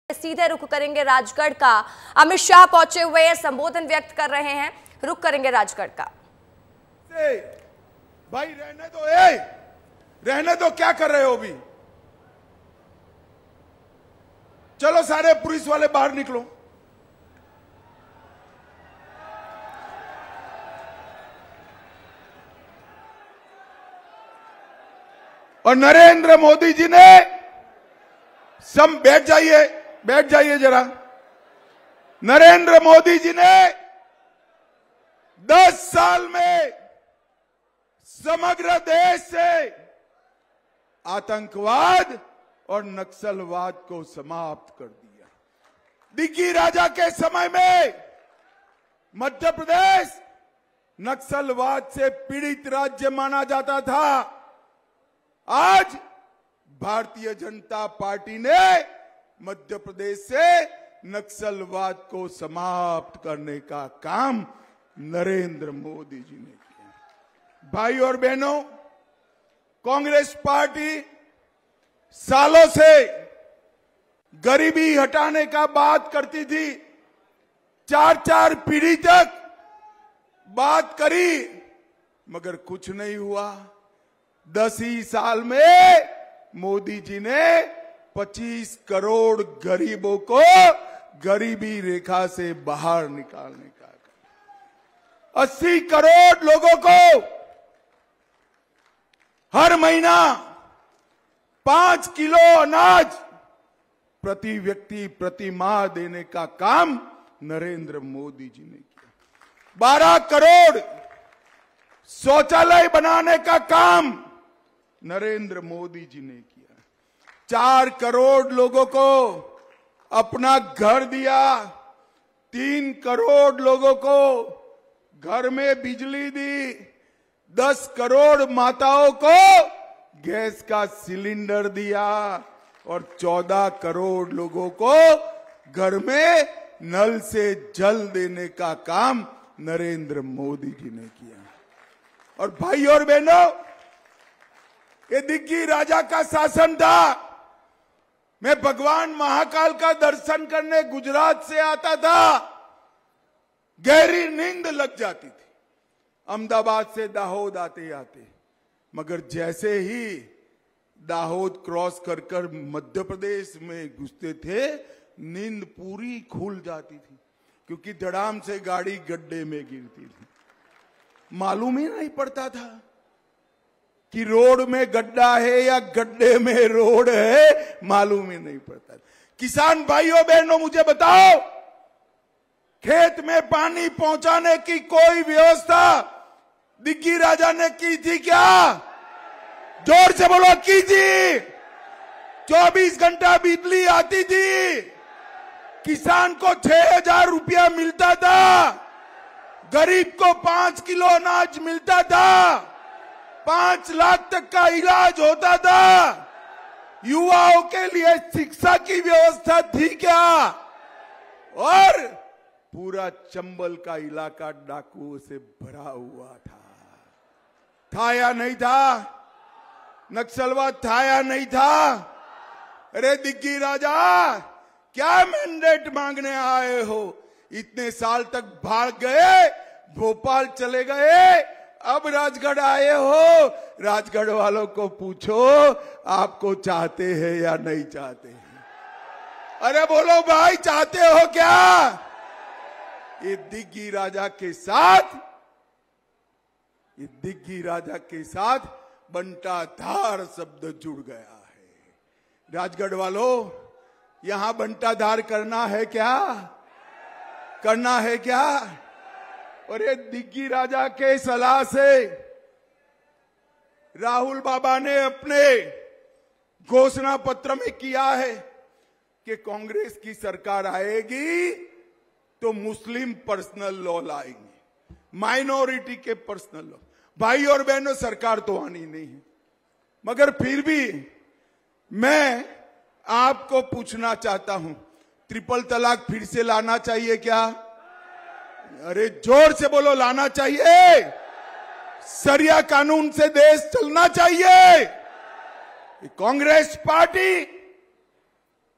सीधे रुख करेंगे राजगढ़ का। अमित शाह पहुंचे हुए हैं, संबोधन व्यक्त कर रहे हैं। रुख करेंगे राजगढ़ का। भाई रहने दो, क्या कर रहे हो अभी? चलो सारे पुलिस वाले बाहर निकलो। और नरेंद्र मोदी जी ने सब बैठ जाइए जरा। नरेंद्र मोदी जी ने 10 साल में समग्र देश से आतंकवाद और नक्सलवाद को समाप्त कर दिया। दिग्गी राजा के समय में मध्य प्रदेश नक्सलवाद से पीड़ित राज्य माना जाता था। आज भारतीय जनता पार्टी ने मध्य प्रदेश से नक्सलवाद को समाप्त करने का काम नरेंद्र मोदी जी ने किया। भाई और बहनों, कांग्रेस पार्टी सालों से गरीबी हटाने का बात करती थी। 4 पीढ़ी तक बात करी मगर कुछ नहीं हुआ। 10 ही साल में मोदी जी ने 25 करोड़ गरीबों को गरीबी रेखा से बाहर निकालने का काम। 80 करोड़ लोगों को हर महीना 5 किलो अनाज प्रति व्यक्ति प्रति माह देने का काम नरेंद्र मोदी जी ने किया। 12 करोड़ शौचालय बनाने का काम नरेंद्र मोदी जी ने किया। 4 करोड़ लोगों को अपना घर दिया। 3 करोड़ लोगों को घर में बिजली दी। 10 करोड़ माताओं को गैस का सिलेंडर दिया और 14 करोड़ लोगों को घर में नल से जल देने का काम नरेंद्र मोदी जी ने किया। और भाई और बहनों, ये दिग्गी राजा का शासन था। मैं भगवान महाकाल का दर्शन करने गुजरात से आता था, गहरी नींद लग जाती थी अहमदाबाद से दाहोद आते आते। मगर जैसे ही दाहोद क्रॉस कर कर मध्य प्रदेश में घुसते थे, नींद पूरी खुल जाती थी, क्योंकि धड़ाम से गाड़ी गड्ढे में गिरती थी। मालूम ही नहीं पड़ता था कि रोड में गड्ढा है या गड्ढे में रोड है, मालूम ही नहीं पड़ता। किसान भाइयों बहनों, मुझे बताओ, खेत में पानी पहुंचाने की कोई व्यवस्था दिग्गी राजा ने की थी क्या? जोर से बोलो, की थी। 24 घंटा बिजली आती थी। किसान को 6,000 रुपया मिलता था। गरीब को 5 किलो अनाज मिलता था। 5 लाख तक का इलाज होता था। युवाओं के लिए शिक्षा की व्यवस्था थी क्या? और पूरा चंबल का इलाका डाकुओं से भरा हुआ था या नहीं था? नक्सलवाद था या नहीं था? अरे दिग्गी राजा, क्या मैंडेट मांगने आए हो? इतने साल तक भाग गए, भोपाल चले गए, अब राजगढ़ आए हो। राजगढ़ वालों को पूछो, आपको चाहते हैं या नहीं चाहते हैं? अरे बोलो भाई, चाहते हो क्या? ये दिग्गी राजा के साथ बंटाधार शब्द जुड़ गया है। राजगढ़ वालों, यहां बंटाधार करना है क्या? करना है क्या? और ये दिग्गी राजा के सलाह से राहुल बाबा ने अपने घोषणा पत्र में किया है कि कांग्रेस की सरकार आएगी तो मुस्लिम पर्सनल लॉ लाएंगे, माइनॉरिटी के पर्सनल लॉ। भाई और बहनों, सरकार तो आनी नहीं है, मगर फिर भी मैं आपको पूछना चाहता हूं, ट्रिपल तलाक फिर से लाना चाहिए क्या? अरे जोर से बोलो, लाना चाहिए। शरिया कानून से देश चलना चाहिए। कांग्रेस पार्टी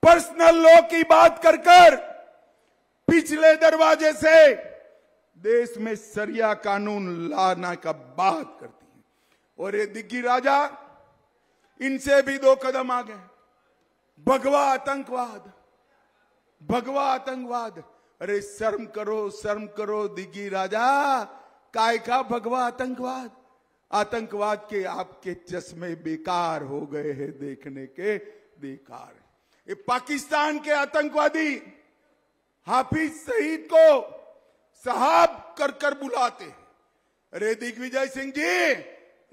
पर्सनल लॉ की बात कर पिछले दरवाजे से देश में सरिया कानून लाने का बात करती है। और ये दिग्गी राजा, इनसे भी 2 कदम आगे। भगवा आतंकवाद, भगवा आतंकवाद। अरे शर्म करो दिग्गी राजा, काय का भगवा आतंकवाद? आतंकवाद के आपके चश्मे बेकार हो गए हैं देखने के, बेकार। ये पाकिस्तान के आतंकवादी हाफिज सईद को साहब कर बुलाते हैं। अरे दिग्विजय सिंह जी,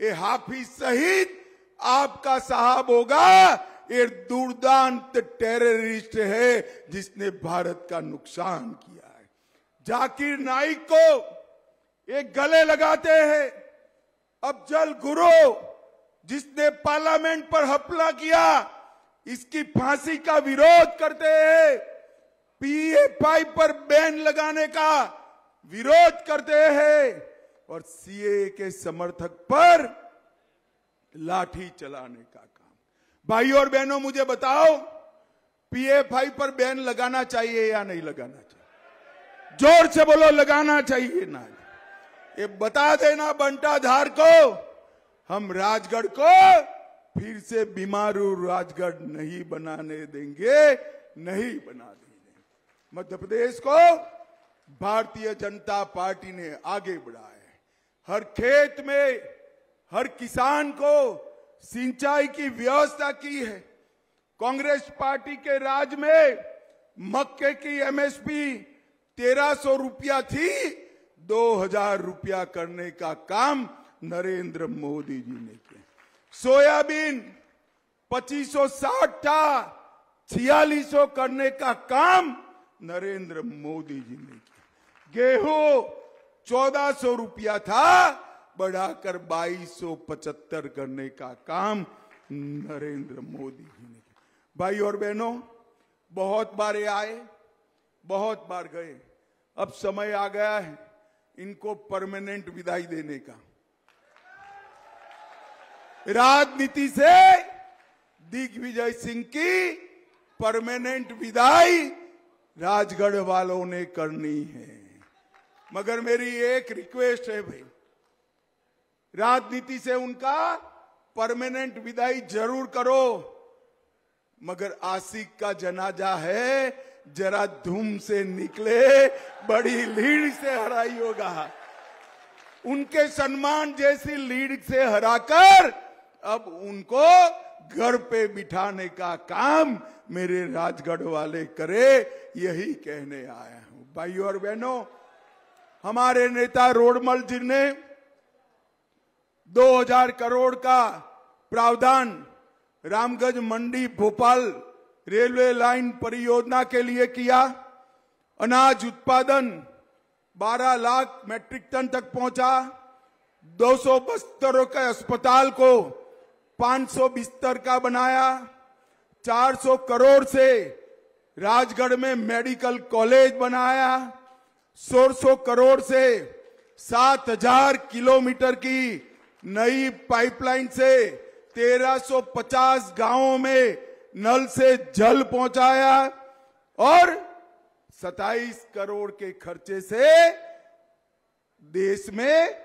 ये हाफिज सईद आपका साहब होगा? ये दुर्दांत टेररिस्ट है जिसने भारत का नुकसान किया है। जाकिर नाइक को एक गले लगाते हैं। अफजल गुरु, जिसने पार्लियामेंट पर हमला किया, इसकी फांसी का विरोध करते हैं। पीएफआई पर बैन लगाने का विरोध करते हैं और सीए के समर्थक पर लाठी चलाने का काम। भाई और बहनों, मुझे बताओ, पीएफआई पर बैन लगाना चाहिए या नहीं लगाना चाहिए? जोर से बोलो, लगाना चाहिए ना? ये बता देना बंटाधार को, हम राजगढ़ को फिर से बीमारू राजगढ़ नहीं बनाने देंगे, नहीं बना देंगे। मध्य प्रदेश को भारतीय जनता पार्टी ने आगे बढ़ाया है। हर खेत में हर किसान को सिंचाई की व्यवस्था की है। कांग्रेस पार्टी के राज में मक्के की एमएसपी 1300 रुपया थी, 2000 रुपया करने का काम नरेंद्र मोदी जी ने किया। सोयाबीन 2560 था, 4600 करने का काम नरेंद्र मोदी जी ने किया। गेहूं 1400 रुपया था, बढ़ाकर 2275 करने का काम नरेंद्र मोदी जी ने किया। भाई और बहनों, बहुत बार ये आए, बहुत बार गए, अब समय आ गया है इनको परमानेंट विदाई देने का। राजनीति से दिग्विजय सिंह की परमानेंट विदाई राजगढ़ वालों ने करनी है। मगर मेरी एक रिक्वेस्ट है भाई, राजनीति से उनका परमानेंट विदाई जरूर करो, मगर आशिक का जनाजा है, जरा धूम से निकले, बड़ी लीड से हराई होगा। उनके सम्मान जैसी लीड से हराकर अब उनको घर पे बिठाने का काम मेरे राजगढ़ वाले करे, यही कहने आया हूं। भाइयों और बहनों, हमारे नेता रोडमल जी ने 2000 करोड़ का प्रावधान रामगंज मंडी भोपाल रेलवे लाइन परियोजना के लिए किया। अनाज उत्पादन 12 लाख मेट्रिक टन तक पहुंचा। 200 बिस्तरों के अस्पताल को 500 बिस्तर का बनाया। 400 करोड़ से राजगढ़ में मेडिकल कॉलेज बनाया। 100 करोड़ से 7000 किलोमीटर की नई पाइपलाइन से 1350 गांवों में नल से जल पहुंचाया और 27 करोड़ के खर्चे से देश में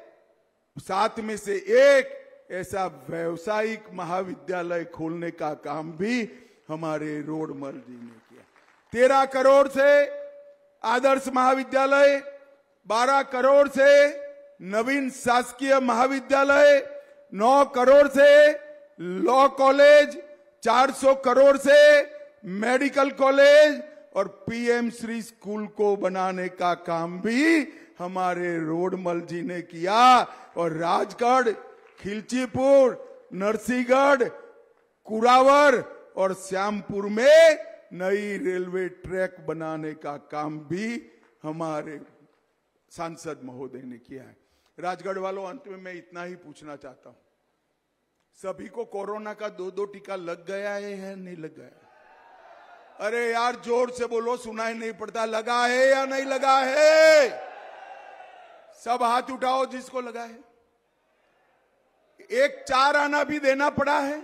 7 में से 1 ऐसा व्यावसायिक महाविद्यालय खोलने का काम भी हमारे रोडमल जी ने किया। 13 करोड़ से आदर्श महाविद्यालय, 12 करोड़ से नवीन शासकीय महाविद्यालय, 9 करोड़ से लॉ कॉलेज, 400 करोड़ से मेडिकल कॉलेज और पीएम श्री स्कूल को बनाने का काम भी हमारे रोडमल जी ने किया। और राजगढ़, खिलचीपुर, नरसिंहगढ़, कुरावर और श्यामपुर में नई रेलवे ट्रैक बनाने का काम भी हमारे सांसद महोदय ने किया है। राजगढ़ वालों, अंत में मैं इतना ही पूछना चाहता हूं, सभी को कोरोना का 2-2 टीका लग गया है नहीं लग गया? अरे यार जोर से बोलो, सुनाई नहीं पड़ता। लगा है या नहीं लगा है? सब हाथ उठाओ जिसको लगा है। एक 4 आना भी देना पड़ा है?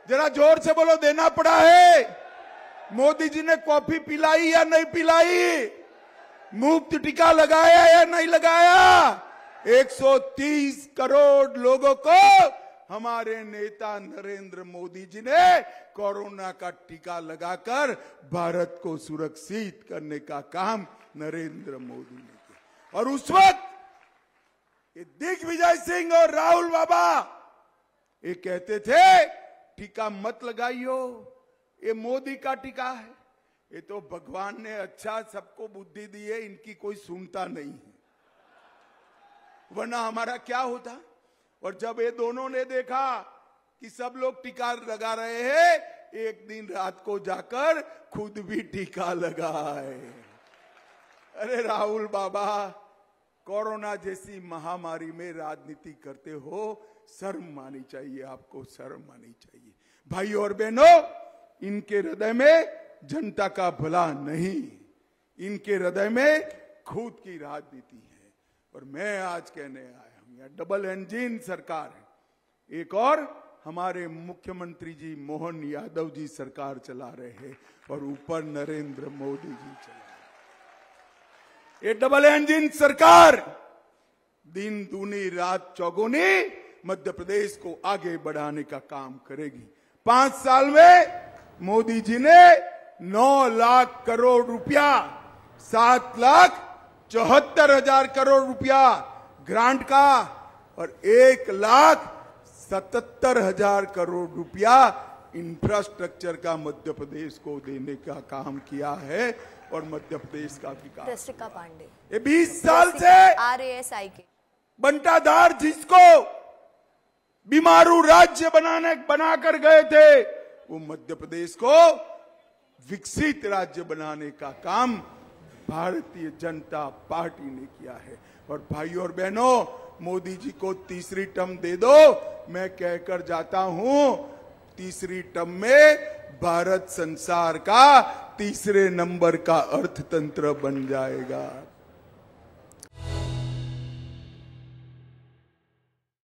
जरा जोर से बोलो, देना पड़ा है? मोदी जी ने कॉफी पिलाई या नहीं पिलाई? मुफ्त टीका लगाया या नहीं लगाया? 130 करोड़ लोगों को हमारे नेता नरेंद्र मोदी जी ने कोरोना का टीका लगाकर भारत को सुरक्षित करने का काम नरेंद्र मोदी ने किया। और उस वक्त ये दिग्विजय सिंह और राहुल बाबा ये कहते थे टीका मत लगाइयो, ये मोदी का टीका है, ये तो भगवान ने अच्छा सबको बुद्धि दी है, इनकी कोई सुनता नहीं है, वरना हमारा क्या होता। और जब ये दोनों ने देखा कि सब लोग टीका लगा रहे हैं, एक दिन रात को जाकर खुद भी टीका लगाए। अरे राहुल बाबा, कोरोना जैसी महामारी में राजनीति करते हो, शर्म आनी चाहिए, आपको शर्म आनी चाहिए। भाई और बहनों, इनके हृदय में जनता का भला नहीं, इनके हृदय में खुद की राजनीति है। और मैं आज कहने आया हूं, यह डबल इंजन सरकार है। एक और हमारे मुख्यमंत्री जी मोहन यादव जी सरकार चला रहे हैं और ऊपर नरेंद्र मोदी जी चला रहे। ये डबल इंजन सरकार दिन दूनी रात चौगुनी मध्य प्रदेश को आगे बढ़ाने का काम करेगी। 5 साल में मोदी जी ने 9 लाख करोड़ रुपया, 7,74,000 करोड़ रुपया ग्रांट का और 1,77,000 करोड़ रुपया इंफ्रास्ट्रक्चर का मध्य प्रदेश को देने का काम किया है। और मध्य प्रदेश का विकास, दृष्टिका पांडे, ये 20 साल से RASI के बंटाधार जिसको बीमारू राज्य बनाकर गए थे, वो मध्य प्रदेश को विकसित राज्य बनाने का काम भारतीय जनता पार्टी ने किया है। और भाई और बहनों, मोदी जी को तीसरी टर्म दे दो, मैं कहकर जाता हूं, तीसरी टर्म में भारत संसार का तीसरे नंबर का अर्थतंत्र बन जाएगा।